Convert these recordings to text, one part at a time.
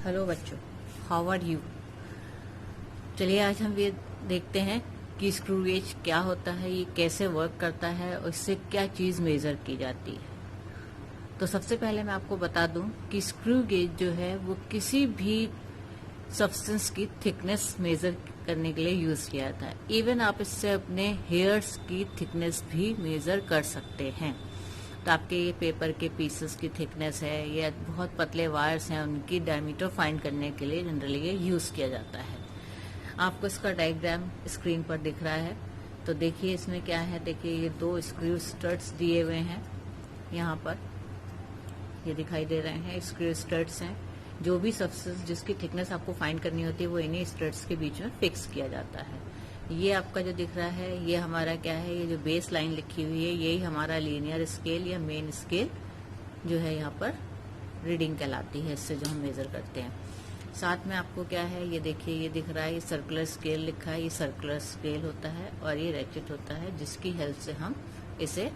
Hello बच्चों, how are you. चलिए आज हम ये देखते हैं कि स्क्रू गेज क्या होता है, ये कैसे वर्क करता है और इससे क्या चीज़ मेज़र की जाती है। तो सबसे पहले मैं आपको बता दूं कि स्क्रू गेज जो है वो किसी भी सब्सटेंस की थिकनेस मेज़र करने के लिए यूज़ किया जाता है। इवन आप इससे अपने हेयर्स की थिकनेस भी मेज़र कर सकते हैं। तो आपके ये पेपर के पीसेस की थिकनेस है या बहुत पतले वायर्स हैं, उनकी डायमीटर फाइंड करने के लिए जनरली ये यूज़ किया जाता है। आपको इसका डायग्राम स्क्रीन पर दिख रहा है। तो देखिए इसमें क्या है। देखिए ये दो स्क्रू स्टड्स दिए हुए हैं, यहाँ पर ये दिखाई दे रहे हैं स्क्रू स्टड्स हैं। जो भी सब्सटेंस जिसकी थिकनेस आपको फाइंड करनी होती है वो इन्हीं स्टड्स के बीच में फिक्स किया जाता है। ये आपका जो दिख रहा है ये हमारा क्या है, ये जो बेस लाइन लिखी हुई है यही हमारा लीनियर स्केल या मेन स्केल जो है यहाँ पर रीडिंग कहलाती है, इससे जो हम मेजर करते हैं। साथ में आपको क्या है, ये देखिए ये दिख रहा है, ये सर्कुलर स्केल लिखा है, ये सर्कुलर स्केल होता है और ये रैचेट होता है जिसकी हेल्प से हम इसे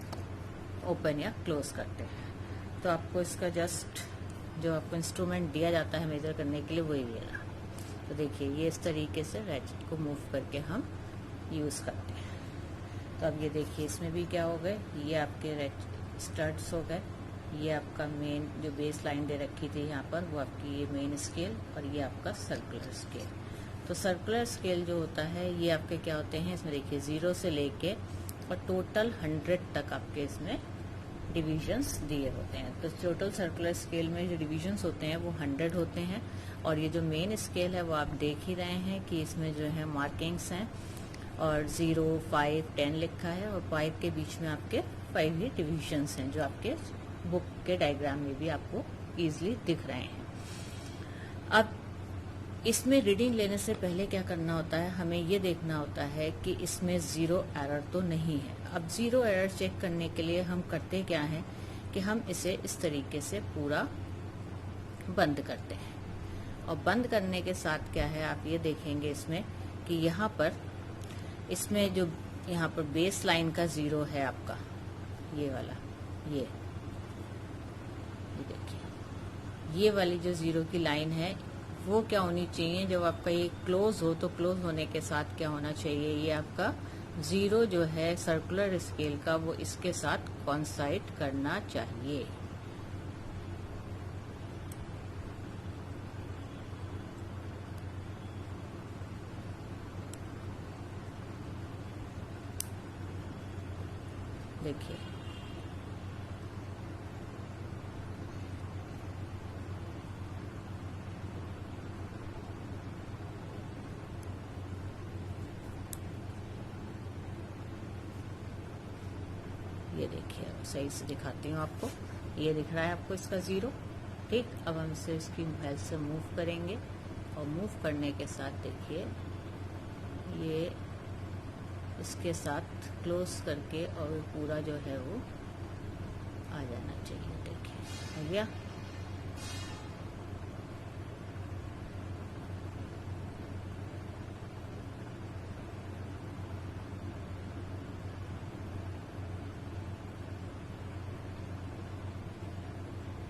ओपन या क्लोज करते हैं। तो आपको इसका जस्ट जो आपको इंस्ट्रूमेंट दिया जाता है मेजर करने के लिए वही ये रहा। तो देखिए ये इस तरीके से रैचेट को मूव करके हम यूज़ करते हैं। तो अब ये देखिए इसमें भी क्या हो गए, ये आपके स्टड्स हो गए, ये आपका मेन जो बेस लाइन दे रखी थी यहाँ पर वो आपकी ये मेन स्केल और ये आपका सर्कुलर स्केल। तो सर्कुलर स्केल जो होता है ये आपके क्या होते हैं, इसमें देखिए 0 से लेके और टोटल 100 तक आपके इसमें डिविजन्स दिए होते हैं। तो टोटल सर्कुलर स्केल में जो डिविजन्स होते हैं वो 100 होते हैं। और ये जो मेन स्केल है वो आप देख ही रहे हैं कि इसमें जो है मार्किंग्स हैं और 0, 5, 10 लिखा है और 5 के बीच में आपके 5 ही डिविजन्स हैं जो आपके बुक के डायग्राम में भी आपको इजीली दिख रहे हैं। अब इसमें रीडिंग लेने से पहले क्या करना होता है, हमें ये देखना होता है कि इसमें ज़ीरो एरर तो नहीं है। अब ज़ीरो एरर चेक करने के लिए हम करते क्या हैं कि हम इसे इस तरीके से पूरा बंद करते हैं और बंद करने के साथ क्या है आप ये देखेंगे इसमें कि यहाँ पर इसमें जो यहाँ पर बेस लाइन का 0 है आपका ये वाला, ये देखिए ये वाली जो 0 की लाइन है वो क्या होनी चाहिए, जब आपका ये क्लोज हो तो क्लोज होने के साथ क्या होना चाहिए, ये आपका 0 जो है सर्कुलर स्केल का वो इसके साथ कॉन्साइड करना चाहिए। देखिए ये देखिए सही से दिखाती हूँ आपको, ये दिख रहा है आपको इसका 0। ठीक, अब हम इसे इसकी हेल्प से मूव करेंगे और मूव करने के साथ देखिए ये इसके साथ क्लोज करके और पूरा जो है वो आ जाना चाहिए। देखिए हो गया।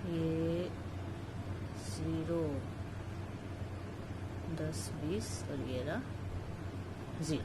ये 0, 10, 20 और ये रहा 0।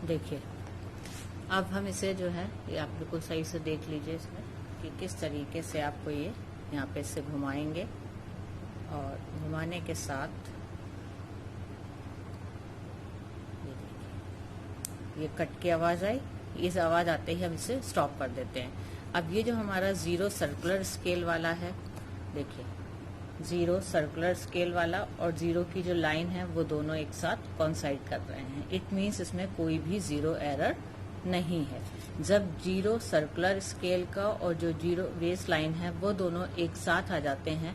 देखिए अब हम इसे जो है ये आप बिल्कुल सही से देख लीजिए इसमें कि किस तरीके से आपको ये यहाँ पे इसे घुमाएंगे और घुमाने के साथ ये देखिए ये कट की आवाज़ आई इस आवाज आते ही हम इसे स्टॉप कर देते हैं। अब ये जो हमारा 0 सर्कुलर स्केल वाला है, देखिए 0 सर्कुलर स्केल वाला और 0 की जो लाइन है वो दोनों एक साथ कॉन्साइड कर रहे हैं। इट मीन्स इसमें कोई भी 0 एरर नहीं है। जब 0 सर्कुलर स्केल का और जो 0 बेस लाइन है वो दोनों एक साथ आ जाते हैं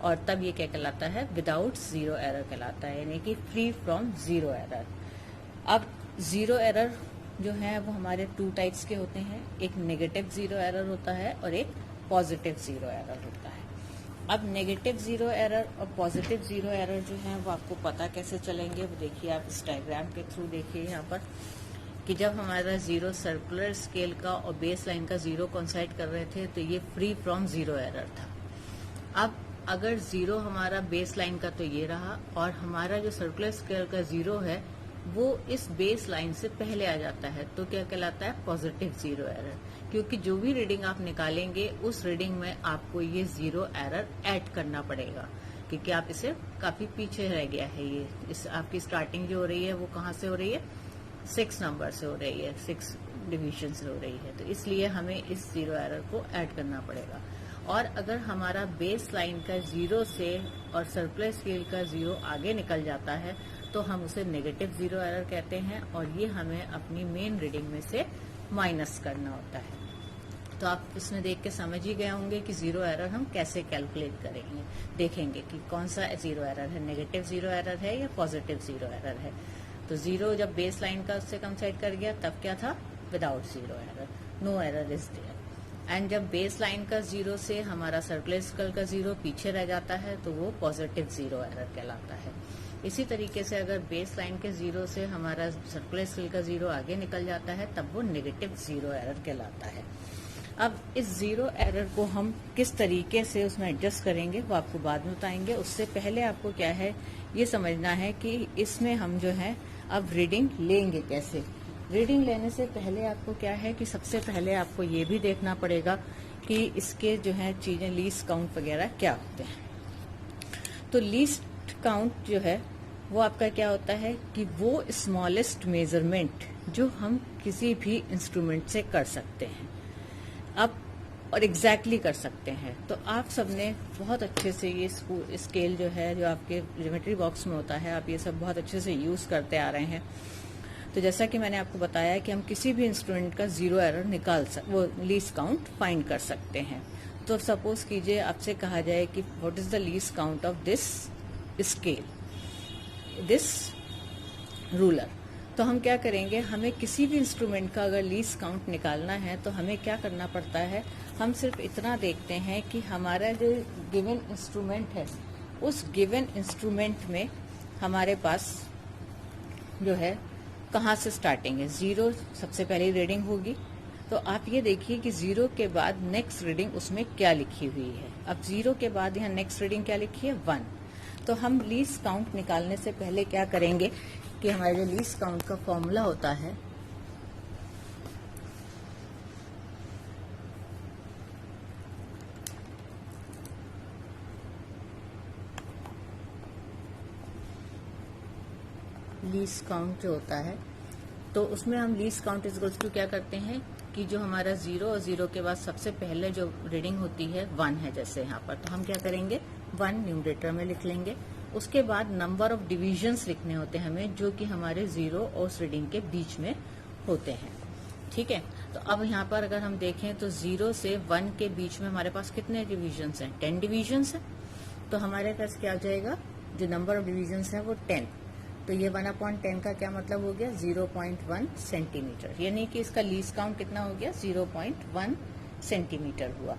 और तब ये क्या कहलाता है, विदाउट 0 एरर कहलाता है, यानी कि फ्री फ्रॉम 0 एरर। अब 0 एरर जो है वो हमारे 2 टाइप्स के होते हैं, एक नेगेटिव 0 एरर होता है और एक पॉजिटिव 0 एरर होता है। अब नेगेटिव 0 एरर और पॉजिटिव 0 एरर जो है वो आपको पता कैसे चलेंगे, वो देखिए आप इस डायग्राम के थ्रू देखिए यहाँ पर कि जब हमारा 0 सर्कुलर स्केल का और बेस लाइन का 0 कॉन्साइड कर रहे थे तो ये फ्री फ्रॉम 0 एरर था। अब अगर 0 हमारा बेस लाइन का तो ये रहा और हमारा जो सर्कुलर स्केल का 0 है वो इस बेस लाइन से पहले आ जाता है तो क्या कहलाता है, पॉजिटिव 0 एरर, क्योंकि जो भी रीडिंग आप निकालेंगे उस रीडिंग में आपको ये 0 एरर ऐड करना पड़ेगा, क्योंकि आप इसे काफी पीछे रह गया है। ये इस आपकी स्टार्टिंग जो हो रही है वो कहाँ से हो रही है, 6 नंबर से हो रही है, 6 डिवीजन से हो रही है, तो इसलिए हमें इस 0 एरर को ऐड करना पड़ेगा। और अगर हमारा बेस लाइन का 0 से और सर्कुलर स्केल का 0 आगे निकल जाता है तो हम उसे नेगेटिव 0 एरर कहते हैं और ये हमें अपनी मेन रीडिंग में से माइनस करना होता है। तो आप इसमें देख के समझ ही गए होंगे कि 0 एरर हम कैसे कैलकुलेट करेंगे, देखेंगे कि कौन सा 0 एरर है, नेगेटिव 0 एरर है या पॉजिटिव 0 एरर है। तो 0 जब बेस लाइन का उससे कॉन्साइड कर गया तब क्या था, without 0 error, no error is there. And जब बेस लाइन का 0 से हमारा सर्कुलर स्केल का 0 पीछे रह जाता है तो वो पॉजिटिव 0 एरर कहलाता है। इसी तरीके से अगर बेस लाइन के 0 से हमारा सर्कुलर स्केल का 0 आगे निकल जाता है तब वो नेगेटिव 0 एरर कहलाता है। अब इस 0 एरर को हम किस तरीके से उसमें एडजस्ट करेंगे वो आपको बाद में बताएंगे। उससे पहले आपको क्या है ये समझना है कि इसमें हम जो है अब रीडिंग लेंगे कैसे। रीडिंग लेने से पहले आपको क्या है कि सबसे पहले आपको ये भी देखना पड़ेगा कि इसके जो है चीजें लीस्ट काउंट वगैरह क्या होते हैं। तो लीस्ट काउंट जो है वो आपका क्या होता है कि वो स्मॉलेस्ट मेजरमेंट जो हम किसी भी इंस्ट्रूमेंट से कर सकते हैं अब और एग्जैक्टली कर सकते हैं। तो आप सबने बहुत अच्छे से ये स्केल जो है जो आपके ज्योमेट्री बॉक्स में होता है आप ये सब बहुत अच्छे से यूज करते आ रहे हैं। तो जैसा कि मैंने आपको बताया कि हम किसी भी इंस्ट्रूमेंट का 0 एरर वो लीस्ट काउंट फाइंड कर सकते हैं। तो सपोज कीजिए आपसे कहा जाए कि what is the least count of this scale, this ruler, तो हम क्या करेंगे, हमें किसी भी इंस्ट्रूमेंट का अगर लीस्ट काउंट निकालना है तो हमें क्या करना पड़ता है, हम सिर्फ इतना देखते हैं कि हमारा जो गिवन इंस्ट्रूमेंट है उस गिवन इंस्ट्रूमेंट में हमारे पास जो है कहाँ से स्टार्टिंग है। 0 सबसे पहली रीडिंग होगी, तो आप ये देखिए कि 0 के बाद नेक्स्ट रीडिंग उसमें क्या लिखी हुई है। अब 0 के बाद यहाँ नेक्स्ट रीडिंग क्या लिखी है, 1। तो हम लीस्ट काउंट निकालने से पहले क्या करेंगे कि हमारे जो लीस्ट काउंट का फॉर्मूला होता है लीस्ट काउंट जो होता है तो उसमें हम लीस्ट काउंट इक्वल्स टू क्या करते हैं कि जो हमारा 0 और 0 के बाद सबसे पहले जो रीडिंग होती है 1 है, जैसे यहाँ पर, तो हम क्या करेंगे 1 न्यूमरेटर में लिख लेंगे। उसके बाद नंबर ऑफ डिविजन्स लिखने होते हैं हमें जो कि हमारे 0 और उस रीडिंग के बीच में होते हैं। ठीक है, तो अब यहाँ पर अगर हम देखें तो 0 से 1 के बीच में हमारे पास कितने डिविजन्स हैं, 10 डिविजन्स हैं। तो हमारे पास क्या आ जाएगा, जो नंबर ऑफ डिविजन्स है वो 10। तो ये 1/10 का क्या मतलब हो गया, 0.1 सेंटीमीटर, यानी कि इसका लीस्ट काउंट कितना हो गया, 0.1 सेंटीमीटर हुआ।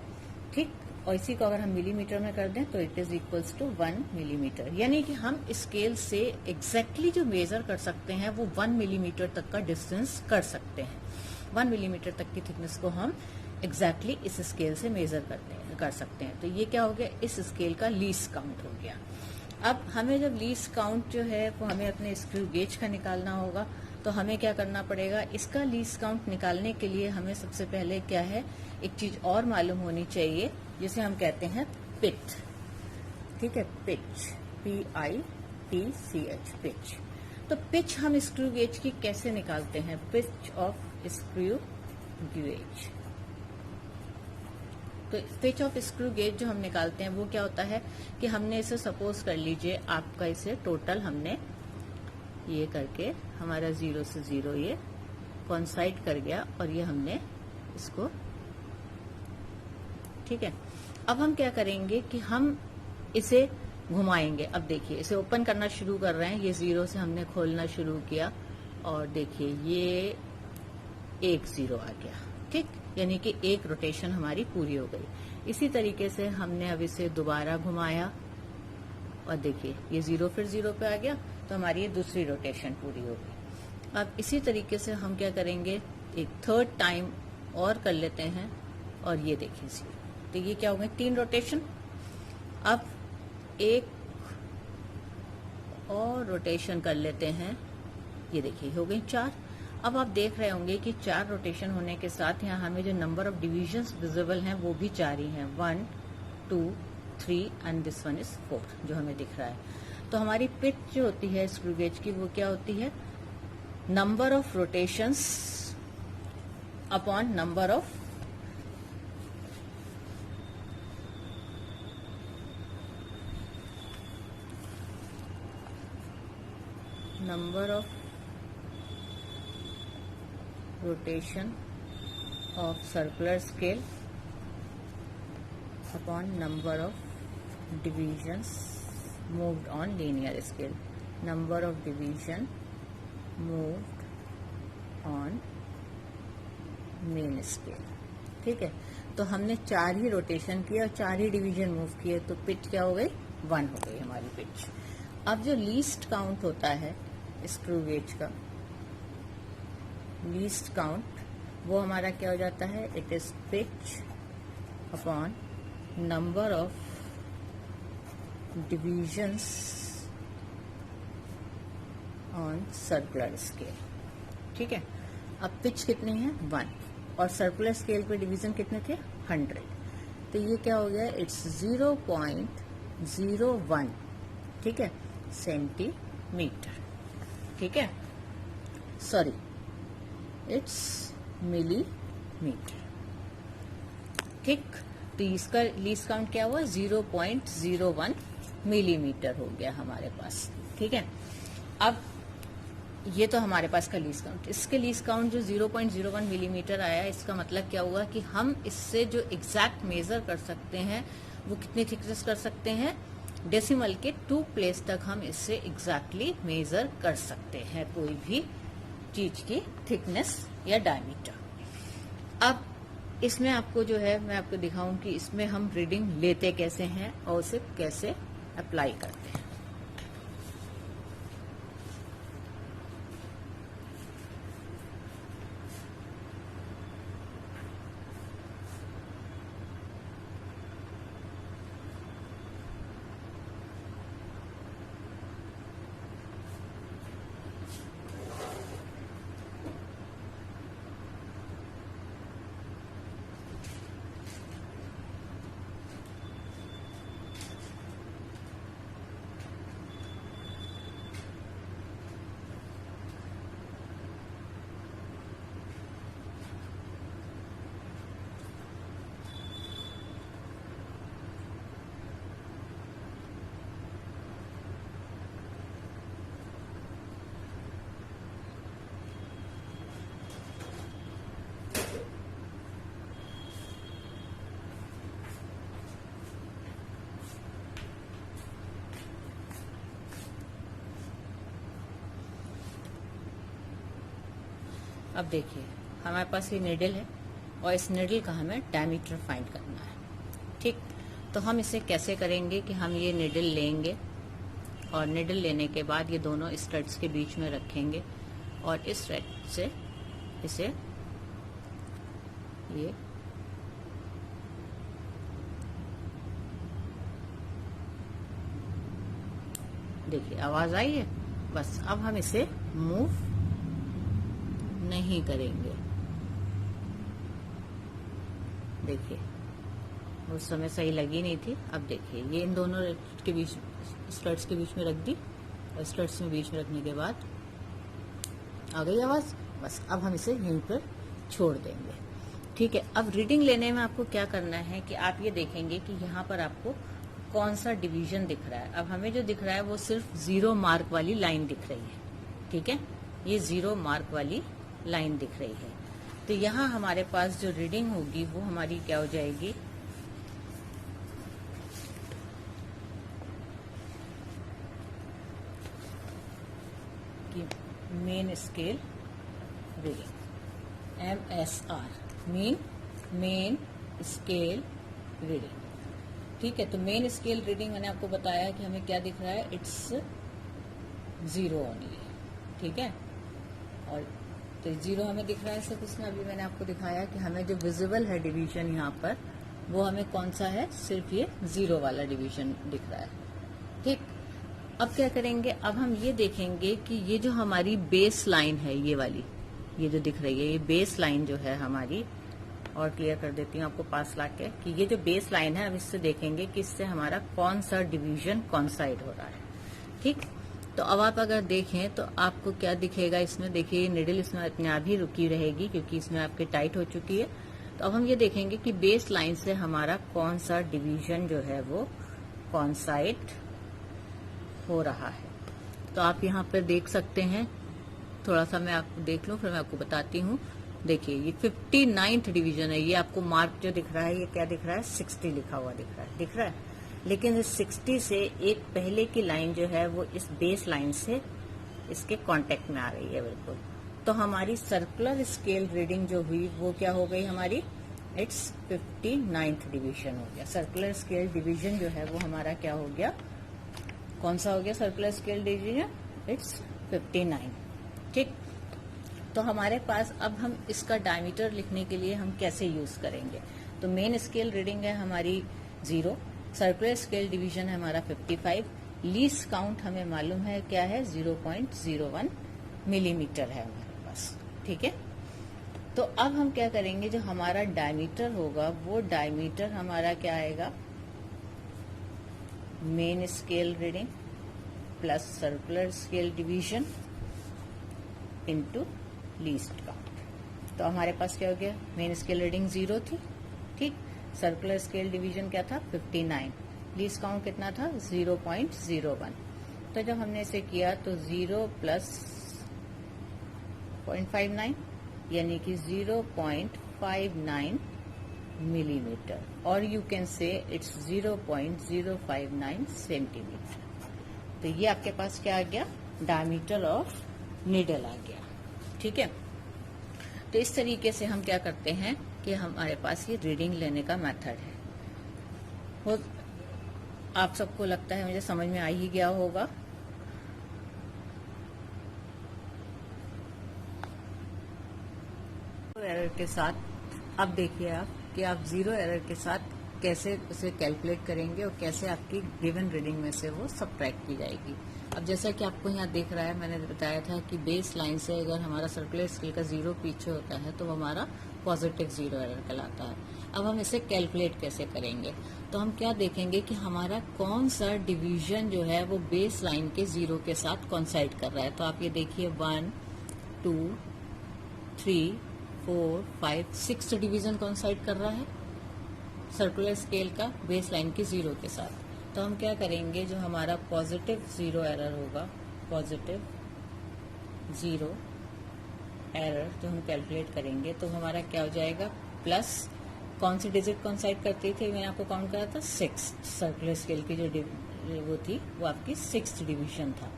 ठीक, और इसी को अगर हम मिलीमीटर में कर दें तो it is equals to 1 millimetre, यानी कि हम स्केल से एग्जैक्टली जो मेजर कर सकते हैं वो 1 मिलीमीटर तक का डिस्टेंस कर सकते हैं। 1 मिलीमीटर तक की थिकनेस को हम एग्जैक्टली इस स्केल से मेजर कर सकते हैं। तो ये क्या हो गया, इस स्केल का लीस्ट काउंट हो गया। अब हमें जब लीस्ट काउंट जो है वो हमें अपने स्क्रू गेज का निकालना होगा, तो हमें क्या करना पड़ेगा, इसका लीस्ट काउंट निकालने के लिए हमें सबसे पहले क्या है, एक चीज और मालूम होनी चाहिए जिसे हम कहते हैं पिच। ठीक है, पिच, PITCH, पिच। तो पिच हम स्क्रू गेज की कैसे निकालते हैं, पिच ऑफ स्क्रू गेज। तो पिच ऑफ स्क्रू गेज जो हम निकालते हैं वो क्या होता है कि हमने इसे सपोज कर लीजिए आपका इसे टोटल हमने ये करके हमारा 0 से 0 ये कॉन्साइड कर गया और ये हमने इसको, ठीक है। अब हम क्या करेंगे कि हम इसे घुमाएंगे। अब देखिए इसे ओपन करना शुरू कर रहे हैं, ये 0 से हमने खोलना शुरू किया और देखिए ये 1 0 आ गया, ठीक, यानी कि एक रोटेशन हमारी पूरी हो गई। इसी तरीके से हमने अब इसे दोबारा घुमाया और देखिए ये 0 फिर 0 पे आ गया, तो हमारी ये दूसरी रोटेशन पूरी हो गई। अब इसी तरीके से हम क्या करेंगे, एक थर्ड टाइम और कर लेते हैं और ये देखिए 0, तो ये क्या हो गए 3 रोटेशन। अब एक और रोटेशन कर लेते हैं, ये देखिए हो गई 4। अब आप देख रहे होंगे कि 4 रोटेशन होने के साथ यहाँ हमें जो नंबर ऑफ डिविजन्स विजिबल हैं वो भी 4 ही हैं, 1 2 3 एंड दिस वन इज 4 जो हमें दिख रहा है। तो हमारी पिच जो होती है स्क्रू गेज की वो क्या होती है, number of rotations upon number of rotation of circular scale upon number of divisions moved on linear scale, number of division moved on main scale, ठीक है। तो हमने 4 ही रोटेशन किया और 4 ही डिवीजन मूव किए, तो पिच क्या हो गई 1 हो गई हमारी पिच। अब जो लीस्ट काउंट होता है स्क्रू गेज का, लीस्ट काउंट वो हमारा क्या हो जाता है, it is pitch upon number of divisions on circular scale, ठीक है। अब पिच कितनी है 1 और सर्कुलर स्केल पे डिवीजन कितने थे 100, तो ये क्या हो गया, इट्स 0.01, ठीक है, सेंटीमीटर, ठीक है, सॉरी इट्स मिलीमीटर, ठीक। तो इसका लीस्ट काउंट क्या हुआ 0.01 मिलीमीटर हो गया हमारे पास, ठीक है। अब ये तो हमारे पास का लीस्ट काउंट, इसके लीस्ट काउंट जो 0.01 मिलीमीटर आया, इसका मतलब क्या हुआ कि हम इससे जो एग्जैक्ट मेजर कर सकते हैं वो कितनी थिकनेस कर सकते हैं, डेसिमल के 2 प्लेस तक हम इससे एग्जैक्टली मेजर कर सकते हैं कोई भी चीज की थिकनेस या डायमीटर। अब इसमें आपको जो है मैं आपको दिखाऊं कि इसमें हम रीडिंग लेते कैसे हैं और उसे कैसे अप्लाई करते हैं। अब देखिए हमारे पास ये नीडल है और इस नीडल का हमें डायमीटर फाइंड करना है, ठीक। तो हम इसे कैसे करेंगे कि हम ये नीडल लेंगे और नीडल लेने के बाद ये दोनों स्टड्स के बीच में रखेंगे और इस थ्रेड से इसे ये देखिए आवाज आई है, बस अब हम इसे मूव नहीं करेंगे। देखिए उस समय सही लगी नहीं थी, अब देखिए ये इन दोनों के बीच स्टड्स के बीच में रख दी और स्टड्स में बीच में रखने के बाद आ गई आवाज, बस अब हम इसे यहीं पर छोड़ देंगे। ठीक है, अब रीडिंग लेने में आपको क्या करना है कि आप ये देखेंगे कि यहाँ पर आपको कौन सा डिवीजन दिख रहा है। अब हमें जो दिख रहा है वो सिर्फ 0 मार्क वाली लाइन दिख रही है। ठीक है, ये 0 मार्क वाली लाइन दिख रही है। तो यहाँ हमारे पास जो रीडिंग होगी वो हमारी क्या हो जाएगी, कि main scale reading, MSR, main scale reading. ठीक है, तो मेन स्केल रीडिंग मैंने आपको बताया कि हमें क्या दिख रहा है, इट्स 0 ओनली। ठीक है, और तो 0 हमें दिख रहा है सिर्फ इसमें। अभी मैंने आपको दिखाया कि हमें जो विजिबल है डिवीजन यहाँ पर, वो हमें कौन सा है, सिर्फ ये 0 वाला डिवीजन दिख रहा है। ठीक, अब क्या करेंगे, अब हम ये देखेंगे कि ये जो हमारी बेस लाइन है, ये वाली, ये जो दिख रही है, ये बेस लाइन जो है हमारी, और क्लियर कर देती हूँ आपको पास लाके, कि ये जो बेस लाइन है, अब इससे देखेंगे कि इससे हमारा कौन सा डिवीजन कॉन्साइड हो रहा है। ठीक, तो अब आप अगर देखें तो आपको क्या दिखेगा इसमें, देखिए निडल इसमें अपने आप ही रुकी रहेगी क्योंकि इसमें आपके टाइट हो चुकी है। तो अब हम ये देखेंगे कि बेस लाइन से हमारा कौन सा डिवीजन जो है वो कॉन्साइड हो रहा है। तो आप यहाँ पर देख सकते हैं, थोड़ा सा मैं आपको देख लूं फिर मैं आपको बताती हूँ। देखिए ये 59th डिवीजन है, ये आपको मार्क जो दिख रहा है ये क्या दिख रहा है, 60 लिखा हुआ दिख रहा है। लेकिन इस 60 से एक पहले की लाइन जो है वो इस बेस लाइन से इसके कांटेक्ट में आ रही है बिल्कुल। तो हमारी सर्कुलर स्केल रीडिंग जो हुई वो क्या हो गई हमारी, इट्स 59th डिवीजन हो गया। सर्कुलर स्केल डिवीजन जो है वो हमारा क्या हो गया, कौन सा हो गया सर्कुलर स्केल डिवीजन, इट्स 59। ठीक, तो हमारे पास अब हम इसका डायमीटर लिखने के लिए हम कैसे यूज करेंगे। तो मेन स्केल रीडिंग है हमारी 0, सर्कुलर स्केल डिवीजन है हमारा 55, लीस्ट काउंट हमें मालूम है क्या है, 0.01 मिलीमीटर है हमारे पास। ठीक है, तो अब हम क्या करेंगे, जो हमारा डायमीटर होगा वो डायमीटर हमारा क्या आएगा, main scale reading plus circular scale division into least count. तो हमारे पास क्या हो गया, मेन स्केल रीडिंग 0 थी। ठीक, सर्कुलर स्केल डिवीजन क्या था, 59, लीस्ट काउंट कितना था, 0.01। तो जब हमने इसे किया तो 0 प्लस 0.59 यानी कि 0.59 मिलीमीटर, और you can say it's 0.059 centimetre. तो ये आपके पास क्या आ गया, डायमीटर ऑफ नीडल आ गया। ठीक है, तो इस तरीके से हम क्या करते हैं कि हमारे पास ये रीडिंग लेने का मेथड है। वो आप सबको लगता है मुझे समझ में आ ही गया होगा। एरर के साथ अब देखिए आप कि आप 0 एरर के साथ कैसे उसे कैलकुलेट करेंगे और कैसे आपकी गिवन रीडिंग में से वो सबट्रैक्ट की जाएगी। अब जैसा कि आपको यहाँ दिख रहा है, मैंने बताया था कि बेस लाइन से अगर हमारा सर्कुलर स्केल का 0 पीछे होता है तो वो हमारा पॉजिटिव 0 एरर कहलाता है। अब हम इसे कैलकुलेट कैसे करेंगे, तो हम क्या देखेंगे कि हमारा कौन सा डिवीजन जो है वो बेस लाइन के 0 के साथ कॉन्साइड कर रहा है। तो आप ये देखिए 1, 2, 3, 4, 5, 6 डिवीजन कॉन्साइड कर रहा है सर्कुलर स्केल का बेस लाइन के 0 के साथ। तो हम क्या करेंगे, जो हमारा पॉजिटिव 0 एरर होगा, पॉजिटिव 0 एरर जो हम कैलकुलेट करेंगे तो हमारा क्या हो जाएगा, प्लस कौन सी डिजिट कॉन्साइड करती थी, मैंने आपको काउंट करा था 6, सर्कुलर स्केल की जो वो थी वो आपकी 6th डिवीजन था।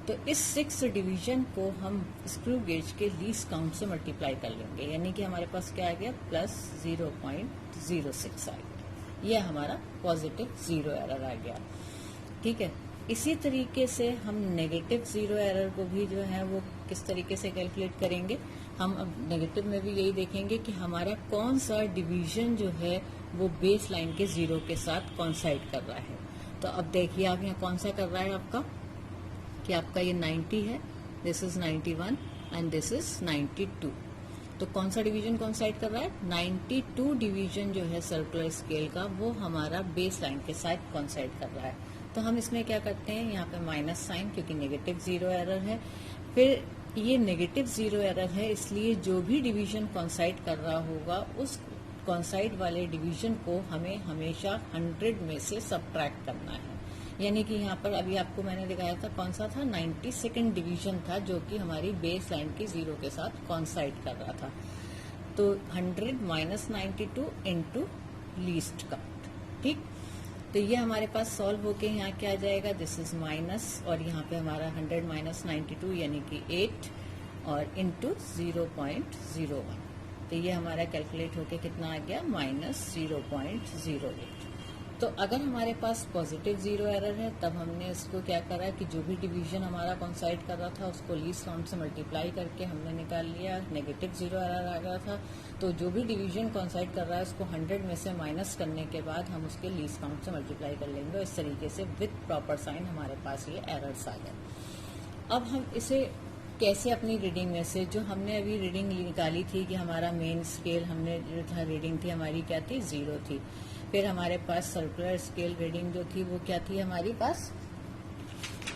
तो इस 6th डिवीजन को हम स्क्रू गेज के लीस्ट काउंट से मल्टीप्लाई कर लेंगे, यानी कि हमारे पास क्या आ गया, प्लस 0.06 आ गया। यह हमारा पॉजिटिव 0 एरर आ गया। ठीक है, इसी तरीके से हम नेगेटिव 0 एरर को भी जो है वो किस तरीके से कैलकुलेट करेंगे। हम अब नेगेटिव में भी यही देखेंगे कि हमारा कौन सा डिवीजन जो है वो बेस लाइन के 0 के साथ कॉन्साइड कर रहा है। तो अब देखिए आप यहाँ कौन सा कर रहा है आपका, कि आपका ये 90 है, this is 91 and this is 92। तो कौन सा डिवीजन कॉन्साइड कर रहा है, 92 डिवीजन जो है सर्कुलर स्केल का वो हमारा बेस लाइन के साथ कॉन्साइड कर रहा है। तो हम इसमें क्या करते हैं, यहाँ पे माइनस साइन, क्योंकि नेगेटिव 0 एरर है। फिर ये नेगेटिव जीरो एरर है, इसलिए जो भी डिवीजन कॉन्साइड कर रहा होगा उस कॉन्साइड वाले डिवीजन को हमें हमेशा 100 में से सबट्रैक्ट करना है। यानी कि यहाँ पर अभी आपको मैंने दिखाया था कौन सा था, 92nd डिवीजन था जो कि हमारी बेस लाइन की जीरो के साथ कॉन्साइड कर रहा था। तो 100 माइनस 92 इंटू लीस्ट काउंट। ठीक, तो ये हमारे पास सॉल्व होके यहाँ क्या आ जाएगा, दिस इज माइनस, और यहाँ पे हमारा 100 माइनस 92 यानी कि 8 और इंटू 0.01। तो ये हमारा कैलकुलेट होके कितना आ गया, माइनस 0.08। तो अगर हमारे पास पॉजिटिव जीरो एरर है तब हमने इसको क्या करा कि जो भी डिवीजन हमारा कॉन्साइड कर रहा था उसको लीस्ट काउंट से मल्टीप्लाई करके हमने निकाल लिया। नेगेटिव जीरो एरर आ गया था तो जो भी डिवीजन कॉन्साइड कर रहा है उसको 100 में से माइनस करने के बाद हम उसके लीस्ट काउंट से मल्टीप्लाई कर लेंगे। इस तरीके से विद प्रॉपर साइन हमारे पास ये एरर्स आ गए। अब हम इसे कैसे अपनी रीडिंग में से, जो हमने अभी रीडिंग निकाली थी कि हमारा मेन स्केल हमने जो था रीडिंग थी हमारी क्या थी, 0 थी। फिर हमारे पास सर्कुलर स्केल रीडिंग जो थी वो क्या थी हमारे पास,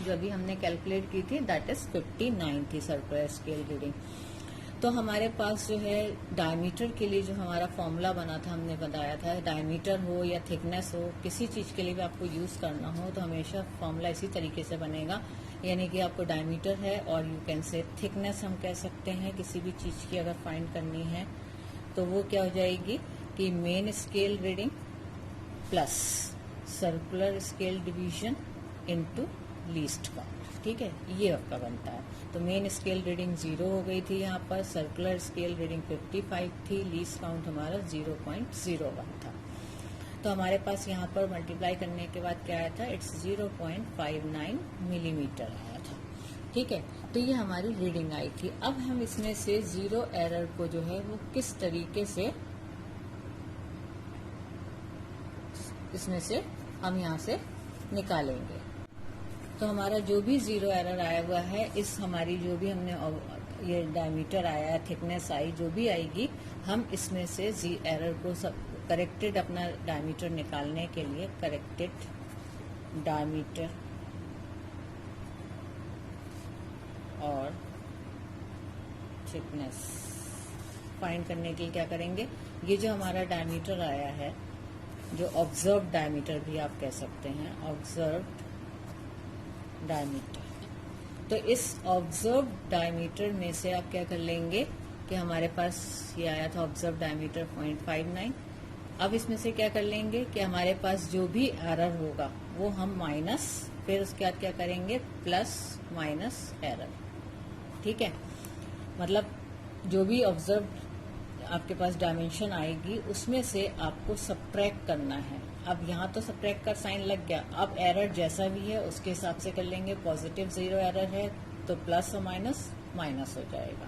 जो अभी हमने कैलकुलेट की थी दैट इज 59 थी सर्कुलर स्केल रीडिंग। तो हमारे पास जो है डायमीटर के लिए जो हमारा फॉर्मूला बना था, हमने बताया था डायमीटर हो या थिकनेस हो, किसी चीज के लिए भी आपको यूज करना हो तो हमेशा फॉर्मूला इसी तरीके से बनेगा। यानी कि आपको डायमीटर है और यू कैन से थिकनेस हम कह सकते हैं किसी भी चीज की अगर फाइंड करनी है तो वो क्या हो जाएगी कि main scale reading plus circular scale division into least count. ठीक है, ये आपका बनता है। तो मेन स्केल रीडिंग 0 हो गई थी यहाँ पर, सर्कुलर स्केल रीडिंग 55 थी, लीस्ट काउंट हमारा 0.01 था। तो हमारे पास यहाँ पर मल्टीप्लाई करने के बाद क्या आया था, इट्स 0.59 मिलीमीटर आया था। ठीक है, तो ये हमारी रीडिंग आई थी। अब हम इसमें से जीरो एरर को जो है वो किस तरीके से इसमें से हम यहाँ से निकालेंगे। तो हमारा जो भी जीरो एरर आया हुआ है, इस हमारी जो भी हमने ये डायमीटर आया है, थिकनेस आई, जो भी आएगी हम इसमें से एरर को सब करेक्टेड अपना डायमीटर निकालने के लिए करेक्टेड डायमीटर और थिकनेस फाइंड करने के लिए क्या करेंगे, ये जो हमारा डायमीटर आया है, जो ऑब्जर्व डायमीटर भी आप कह सकते हैं, ऑब्जर्व डायमीटर, तो इस ऑब्जर्व डायमीटर में से आप क्या कर लेंगे कि हमारे पास ये आया था ऑब्जर्व डायमीटर 0.59। अब इसमें से क्या कर लेंगे कि हमारे पास जो भी एरर होगा वो हम माइनस, फिर उसके बाद क्या करेंगे प्लस माइनस एरर। ठीक है, मतलब जो भी ऑब्जर्व आपके पास डायमेंशन आएगी उसमें से आपको सबट्रैक्ट करना है। अब यहाँ तो सबट्रैक्ट का साइन लग गया, अब एरर जैसा भी है उसके हिसाब से कर लेंगे। पॉजिटिव जीरो एरर है तो प्लस और माइनस माइनस हो जाएगा,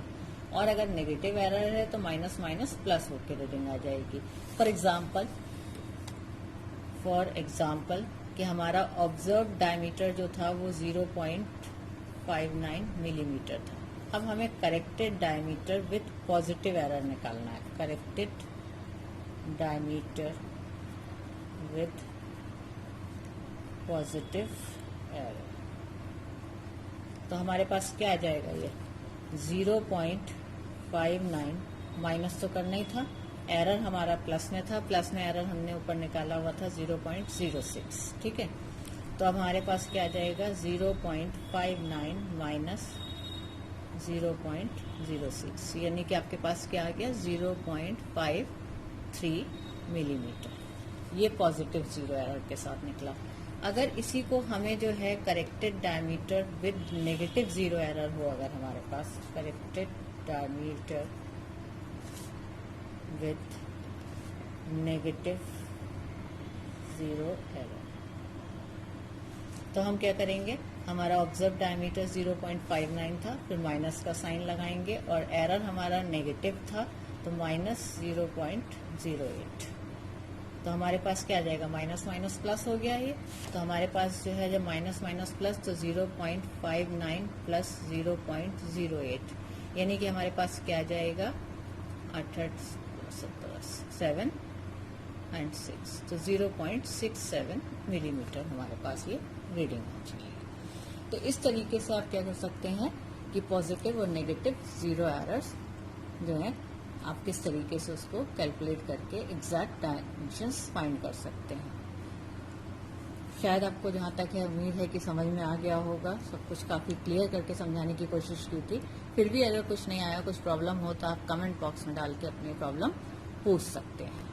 और अगर नेगेटिव एरर है तो माइनस माइनस प्लस होकर रीडिंग आ जाएगी। फॉर एग्जाम्पल कि हमारा ऑब्जर्व डायमीटर जो था वो 0.59 मिलीमीटर था। अब हमें corrected diameter with positive error निकालना है। Corrected diameter with positive error, तो हमारे पास क्या आ जाएगा, ये 0.59 माइनस तो करना ही था, एरर हमारा प्लस में था, प्लस में एरर हमने ऊपर निकाला हुआ था 0.06। ठीक है, तो अब हमारे पास क्या आ जाएगा 0.59 माइनस 0.06, यानी कि आपके पास क्या आ गया 0.53 मिलीमीटर। ये पॉजिटिव जीरो एरर के साथ निकला। अगर इसी को हमें जो है corrected diameter with negative zero error हो, अगर हमारे पास corrected diameter with negative zero error, तो हम क्या करेंगे, हमारा ऑब्जर्व डायमीटर 0.59 था, फिर माइनस का साइन लगाएंगे, और एरर हमारा नेगेटिव था तो माइनस 0.08। तो हमारे पास क्या आ जाएगा, माइनस माइनस प्लस हो गया ये। तो हमारे पास जो है जब माइनस माइनस प्लस तो 0.59 प्लस 0.08, यानी कि हमारे पास क्या आ जाएगा 7 एंड 6, तो 0.67 मिलीमीटर हमारे पास ये रीडिंग आ जाएगी। तो इस तरीके से आप क्या कर सकते हैं कि पॉजिटिव और नेगेटिव जीरो एरर्स जो है आप किस तरीके से उसको कैलकुलेट करके एग्जैक्ट डायमेंशंस फाइंड कर सकते हैं। शायद आपको जहाँ तक है उम्मीद है कि समझ में आ गया होगा, सब कुछ काफ़ी क्लियर करके समझाने की कोशिश की थी। फिर भी अगर कुछ नहीं आया, कुछ प्रॉब्लम हो तो आप कमेंट बॉक्स में डाल के अपनी प्रॉब्लम पूछ सकते हैं।